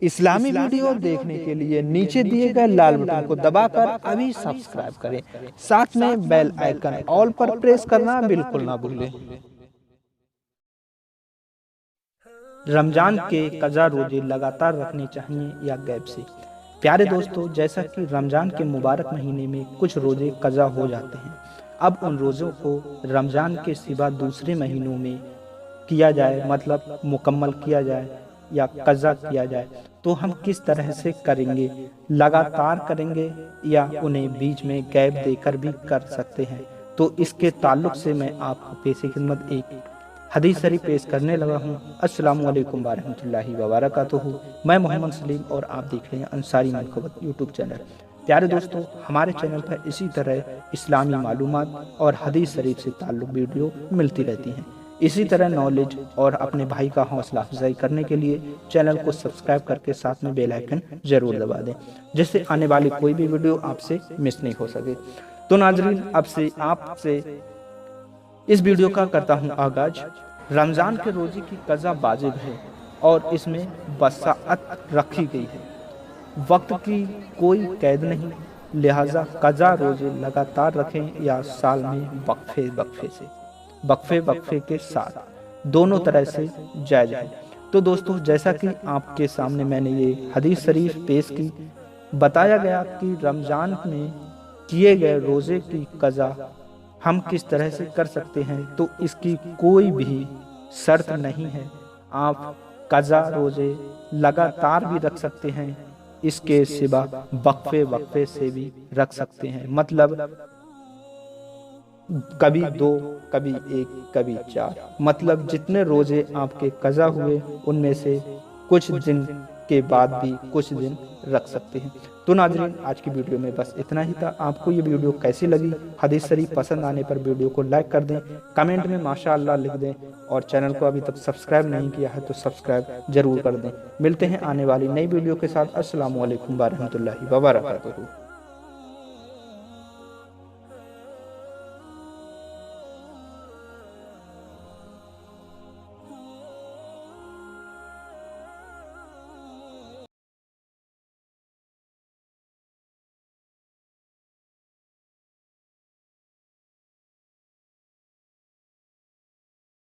इस्लामी video देखने के लिए नीचे दिए गए लाल बटन को दबाकर अभी सब्सक्राइब करें। साथ में बेल आइकन ऑल पर प्रेस करना बिल्कुल ना भूलें। रमजान के कज़ा रोजे लगातार रखने चाहिए या गैप से? प्यारे दोस्तों, जैसा कि रमजान के मुबारक महीने में कुछ रोजे कज़ा हो जाते हैं, अब उन रोज़ों को रमजान के सिवा दूसरे महीनों में किया जाए, मतलब मुकम्मल किया जाए या कज़ा किया जाए, तो हम किस तरह से करेंगे? लगातार करेंगे या उन्हें बीच में गैप देकर भी कर सकते हैं? तो इसके ताल्लुक से मैं आपको पेश खिदमत एक हदीस शरीफ पेश करने लगा हूँ। अस्सलामु अलैकुम वरहमतुल्लाहि वबरकातुहू। मैं मोहम्मद सलीम और आप देख रहे हैं अंसारी मनक़बत यूट्यूब चैनल। प्यारे दोस्तों, हमारे चैनल पर इसी तरह इस्लामी मालूमात और हदीस शरीफ से ताल्लुक़ वीडियो मिलती रहती हैं। इसी तरह नॉलेज और अपने भाई का हौसला अफजाई करने के लिए चैनल को सब्सक्राइब करके साथ में बेल आइकन जरूर दबा दें, जिससे आने वाली कोई भी वीडियो आपसे मिस नहीं हो सके। तो नाजरीन, आपसे इस वीडियो का करता हूं आगाज। रमज़ान के रोज़े की कज़ा वाजिब है और इसमें वसाअत रखी गई है। वक्त की कोई कैद नहीं, लिहाजा कज़ा रोज़े लगातार रखें या साल में वक्फे के साथ, दोनों तरह से जायज़ है। तो दोस्तों, जैसा कि आपके सामने मैंने ये हदीस शरीफ पेश की, बताया गया कि रमज़ान में किए गए रोज़े की कज़ा हम किस तरह से कर सकते हैं, तो इसकी कोई भी शर्त नहीं है। आप कज़ा रोज़े लगातार भी रख सकते हैं, इसके सिवा वक्फे से भी रख सकते हैं, मतलब कभी 2, कभी 1, कभी 4, मतलब जितने रोजे आपके कज़ा हुए उनमें से कुछ दिन के बाद भी कुछ दिन रख सकते हैं। तो नाज़रीन, आज की वीडियो में बस इतना ही था। आपको ये वीडियो कैसी लगी? हदीस शरीफ पसंद आने पर वीडियो को लाइक कर दें, कमेंट में माशाअल्लाह लिख दें और चैनल को अभी तक सब्सक्राइब नहीं किया है तो सब्सक्राइब जरूर कर दें। मिलते हैं आने वाली नई वीडियो के साथ। अस्सलामु अलैकुम वरहमतुल्लाहि वबरकातुहू।